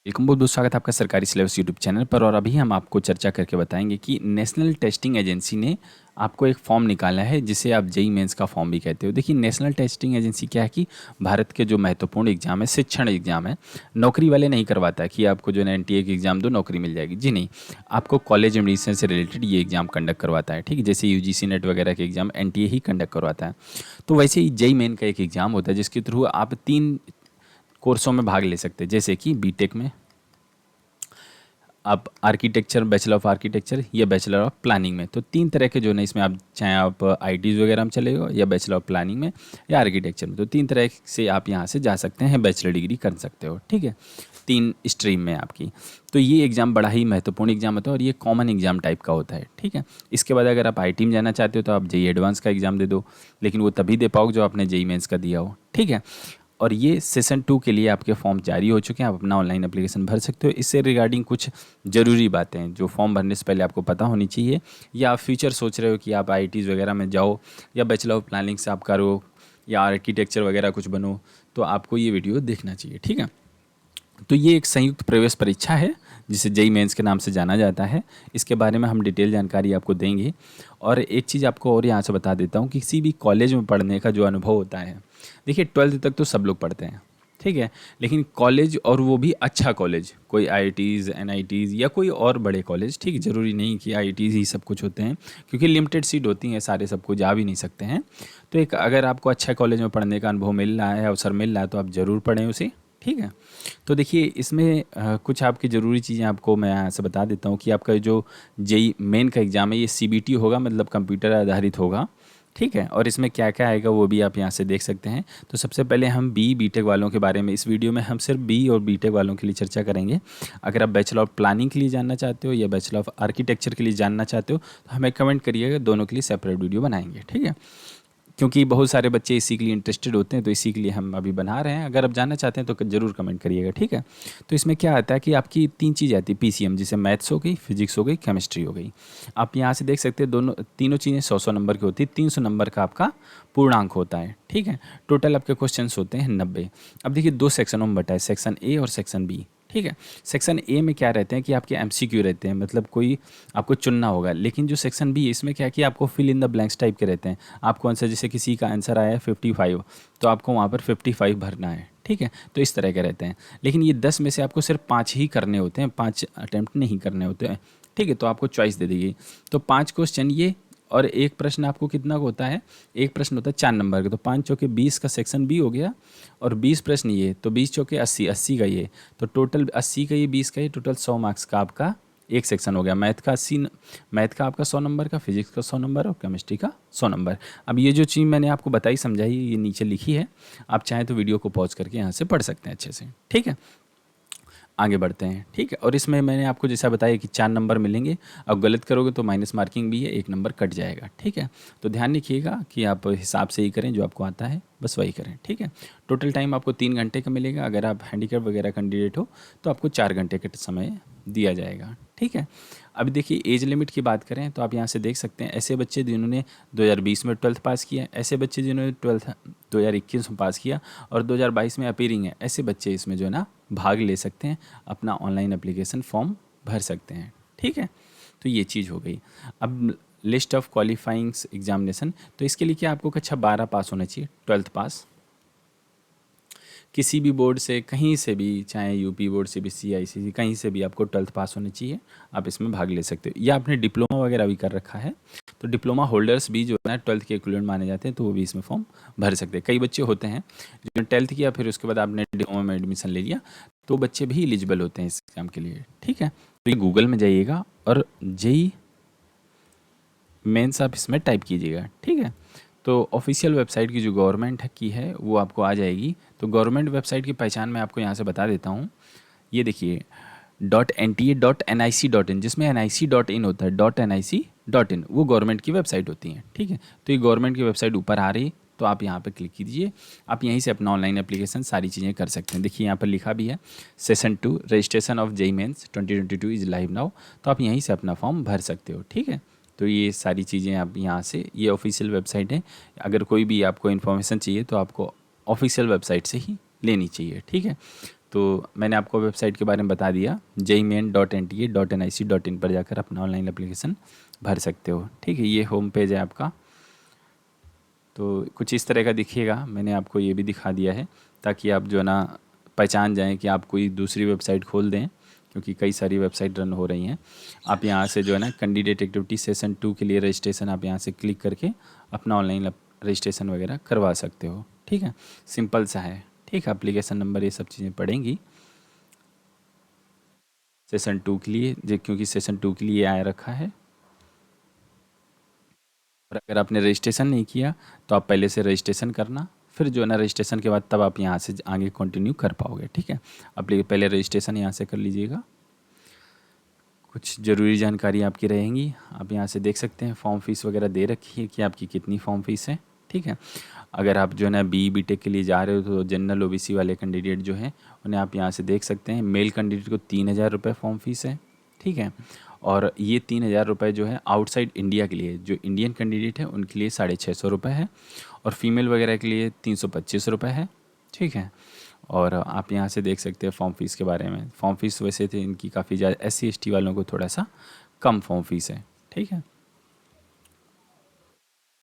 Welcome, बहुत बहुत स्वागत है आपका सरकारी सिलेबस यूट्यूब चैनल पर। और अभी हम आपको चर्चा करके बताएंगे कि नेशनल टेस्टिंग एजेंसी ने आपको एक फॉर्म निकाला है जिसे आप जेई मेंस का फॉर्म भी कहते हो। देखिए, नेशनल टेस्टिंग एजेंसी क्या है कि भारत के जो महत्वपूर्ण एग्जाम है, शिक्षण एग्जाम है, नौकरी वाले नहीं करवाता है कि आपको जो है एनटीए की एग्जाम दो नौकरी मिल जाएगी। जी नहीं, आपको कॉलेज एडमिशन से रिलेटेड ये एग्जाम कंडक्ट करवाता है। ठीक है, जैसे यूजीसी नेट वगैरह के एग्जाम एनटीए ही कंडक्ट करवाता है, तो वैसे ही जेई मेन का एक एग्जाम होता है जिसके थ्रू आप 3 कोर्सों में भाग ले सकते हैं। जैसे कि बीटेक में आप आर्किटेक्चर, बैचलर ऑफ आर्किटेक्चर या बैचलर ऑफ प्लानिंग में, तो 3 तरह के जो है इसमें आप चाहे आप आईटीज़ वगैरह में चले हो या बैचलर ऑफ प्लानिंग में या आर्किटेक्चर में, तो 3 तरह से आप यहाँ से जा सकते हैं, बैचलर डिग्री कर सकते हो। ठीक है, 3 स्ट्रीम में आपकी। तो ये एग्ज़ाम बड़ा ही महत्वपूर्ण एग्जाम होता है और ये कॉमन एग्जाम टाइप का होता है। ठीक है, इसके बाद अगर आप आईटी में जाना चाहते हो तो आप जेई एडवांस का एग्ज़ाम दे दो, लेकिन वो तभी दे पाओगे जो आपने जेई मेंस का दिया हो। ठीक है, और ये सेशन 2 के लिए आपके फॉर्म जारी हो चुके हैं, आप अपना ऑनलाइन एप्लीकेशन भर सकते हो। इससे रिगार्डिंग कुछ ज़रूरी बातें हैं जो फॉर्म भरने से पहले आपको पता होनी चाहिए, या आप फ्यूचर सोच रहे हो कि आप आईटीज़ वगैरह में जाओ या बैचलर ऑफ प्लानिंग से आप करो या आर्किटेक्चर वगैरह कुछ बनो, तो आपको ये वीडियो देखना चाहिए। ठीक है, तो ये एक संयुक्त प्रवेश परीक्षा है जिसे जेई मेंस के नाम से जाना जाता है। इसके बारे में हम डिटेल जानकारी आपको देंगे। और एक चीज़ आपको और यहाँ से बता देता हूँ कि किसी भी कॉलेज में पढ़ने का जो अनुभव होता है, देखिए 12th तक तो सब लोग पढ़ते हैं, ठीक है, लेकिन कॉलेज, और वो भी अच्छा कॉलेज, कोई आईआईटीज़, एनआईटीज़ या कोई और बड़े कॉलेज, ठीक है, ज़रूरी नहीं कि आईआईटीज़ ही सब कुछ होते हैं, क्योंकि लिमिटेड सीट होती हैं, सारे सबको जा भी नहीं सकते हैं। तो एक अगर आपको अच्छा कॉलेज में पढ़ने का अनुभव मिल रहा है, अवसर मिल रहा है, तो आप ज़रूर पढ़ें उसे। ठीक है, तो देखिए इसमें कुछ आपकी ज़रूरी चीज़ें आपको मैं यहाँ से बता देता हूँ कि आपका जो जेई मेन का एग्ज़ाम है ये सीबीटी होगा, मतलब कंप्यूटर आधारित होगा। ठीक है, और इसमें क्या क्या आएगा वो भी आप यहाँ से देख सकते हैं। तो सबसे पहले हम बीटेक वालों के बारे में इस वीडियो में हम सिर्फ बी और बीटेक वालों के लिए चर्चा करेंगे। अगर आप बैचलर ऑफ प्लानिंग के लिए जानना चाहते हो या बैचलर ऑफ आर्किटेक्चर के लिए जानना चाहते हो तो हमें कमेंट करिएगा, दोनों के लिए सेपरेट वीडियो बनाएंगे। ठीक है, क्योंकि बहुत सारे बच्चे इसी के लिए इंटरेस्टेड होते हैं, तो इसी के लिए हम अभी बना रहे हैं। अगर आप जानना चाहते हैं तो ज़रूर कमेंट करिएगा। ठीक है, तो इसमें क्या आता है कि आपकी 3 चीज़ें आती है पीसीएम, जिसे मैथ्स हो गई, फिजिक्स हो गई, केमिस्ट्री हो गई। आप यहाँ से देख सकते हैं तीनों चीज़ें 100-100 नंबर की होती है। 300 नंबर का आपका पूर्णांक होता है। ठीक है, टोटल आपके क्वेश्चन होते हैं 90। अब देखिए 2 सेक्शनों में बटा है, सेक्शन ए और सेक्शन बी। ठीक है, सेक्शन ए में क्या रहते हैं कि आपके एमसीक्यू रहते हैं, मतलब कोई आपको चुनना होगा। लेकिन जो सेक्शन बी है इसमें क्या है कि आपको fill in the blanks type के रहते हैं। आपको आंसर, जैसे किसी का आंसर आया है 55, तो आपको वहाँ पर 55 भरना है। ठीक है, तो इस तरह के रहते हैं। लेकिन ये 10 में से आपको सिर्फ 5 ही करने होते हैं, 5 अटैम्प्ट नहीं करने होते हैं। ठीक है, तो आपको चॉइस दे दी गई। तो 5 क्वेश्चन ये, और एक प्रश्न आपको कितना होता है, एक प्रश्न होता है 4 नंबर का, तो 5 चौके 20 का सेक्शन बी हो गया, और 20 प्रश्न ये, तो 20 चौके 80, 80 का ये, तो टोटल 80 का ये, 20 का ये, टोटल 100 मार्क्स का आपका एक सेक्शन हो गया। मैथ का 80, मैथ का आपका 100 नंबर का, फिजिक्स का 100 नंबर और केमिस्ट्री का 100 नंबर। अब ये जो चीज़ मैंने आपको बताई समझाई ये नीचे लिखी है, आप चाहें तो वीडियो को पॉज करके यहाँ से पढ़ सकते हैं अच्छे से। ठीक है, आगे बढ़ते हैं। ठीक है, और इसमें मैंने आपको जैसा बताया कि 4 नंबर मिलेंगे, अब गलत करोगे तो माइनस मार्किंग भी है, 1 नंबर कट जाएगा। ठीक है, तो ध्यान रखिएगा कि आप हिसाब से ही करें, जो आपको आता है बस वही करें। ठीक है, टोटल टाइम आपको 3 घंटे का मिलेगा। अगर आप हैंडीकैप वगैरह कैंडिडेट हो तो आपको 4 घंटे का समय दिया जाएगा। ठीक है, अभी देखिए एज लिमिट की बात करें तो आप यहाँ से देख सकते हैं, ऐसे बच्चे जिन्होंने 2020 में 12th पास किया, ऐसे बच्चे जिन्होंने 12th 2021 में पास किया और 2022 में अपीयरिंग है, ऐसे बच्चे इसमें जो है ना भाग ले सकते हैं, अपना ऑनलाइन एप्लीकेशन फॉर्म भर सकते हैं। ठीक है, तो ये चीज़ हो गई। अब लिस्ट ऑफ क्वालिफाइंग्स एग्जामिनेशन, तो इसके लिए क्या आपको कक्षा 12 पास होना चाहिए, 12th पास किसी भी बोर्ड से, कहीं से भी, चाहे यूपी बोर्ड से भी, सीआईसीसी, कहीं से भी आपको 12th पास होनी चाहिए, आप इसमें भाग ले सकते हो। या आपने डिप्लोमा वगैरह भी कर रखा है तो डिप्लोमा होल्डर्स भी जो है ना 12th के इक्विवेलेंट माने जाते हैं, तो वो भी इसमें फॉर्म भर सकते हैं। कई बच्चे होते हैं जिन्होंने 12th किया फिर उसके बाद आपने डिप्लोमा में एडमिशन ले लिया, तो बच्चे भी एलिजिबल होते हैं इस एग्ज़ाम के लिए। ठीक है, तो ये गूगल में जाइएगा और जेई मेंस आप इसमें टाइप कीजिएगा। ठीक है, तो ऑफिशियल वेबसाइट की जो गवर्नमेंट की है वो आपको आ जाएगी। तो गवर्नमेंट वेबसाइट की पहचान मैं आपको यहाँ से बता देता हूँ। ये देखिए .nta.nic.in, जिसमें nic.in होता है, .nic.in वो गवर्नमेंट की वेबसाइट होती है। ठीक है, तो ये गवर्नमेंट की वेबसाइट ऊपर आ रही, तो आप यहाँ पर क्लिक कीजिए। आप यहीं से अपना ऑनलाइन एप्लीकेशन सारी चीज़ें कर सकते हैं। देखिए यहाँ पर लिखा भी है session 2 registration of JEE Mains 2022 is live now, तो आप यहीं से अपना फॉर्म भर सकते हो। ठीक है, तो ये सारी चीज़ें आप यहाँ से, ये ऑफिशियल वेबसाइट है। अगर कोई भी आपको इन्फॉर्मेशन चाहिए तो आपको ऑफिशियल वेबसाइट से ही लेनी चाहिए। ठीक है, तो मैंने आपको वेबसाइट के बारे में बता दिया, jemain.nta.nic.in पर जाकर अपना ऑनलाइन एप्लीकेशन भर सकते हो। ठीक है, ये होम पेज है आपका। तो कुछ इस तरह का दिखिएगा। मैंने आपको ये भी दिखा दिया है ताकि आप जो है ना पहचान जाएं कि आप कोई दूसरी वेबसाइट खोल दें, क्योंकि कई सारी वेबसाइट रन हो रही हैं। आप यहाँ से जो है ना कैंडिडेट एक्टिविटी सेशन 2 के लिए रजिस्ट्रेशन आप यहाँ से क्लिक करके अपना ऑनलाइन रजिस्ट्रेशन वगैरह करवा सकते हो। ठीक है, सिंपल सा है। ठीक है, एप्लीकेशन नंबर ये सब चीज़ें पड़ेंगी सेशन 2 के लिए, क्योंकि सेशन 2 के लिए आया रखा है। और अगर आपने रजिस्ट्रेशन नहीं किया तो आप पहले से रजिस्ट्रेशन करना, फिर जो है ना रजिस्ट्रेशन के बाद तब आप यहाँ से आगे कंटिन्यू कर पाओगे। ठीक है, आप पहले रजिस्ट्रेशन यहाँ से कर लीजिएगा। कुछ ज़रूरी जानकारी आपकी रहेंगी, आप यहाँ से देख सकते हैं। फॉर्म फीस वगैरह दे रखी है कि आपकी कितनी फॉर्म फीस है। ठीक है, अगर आप जो है ना BE-BTech के लिए जा रहे हो तो जनरल OBC वाले कैंडिडेट जो हैं उन्हें आप यहाँ से देख सकते हैं। मेल कैंडिडेट को 3,000 रुपये फॉर्म फीस है। ठीक है, और ये 3,000 रुपये जो है आउटसाइड इंडिया के लिए, जो इंडियन कैंडिडेट है उनके लिए 650 रुपये है, और फीमेल वगैरह के लिए 325 रुपये है। ठीक है, और आप यहाँ से देख सकते हैं फॉर्म फीस के बारे में। फॉर्म फीस वैसे थे इनकी काफ़ी ज़्यादा, SC ST वालों को थोड़ा सा कम फॉर्म फीस है। ठीक है,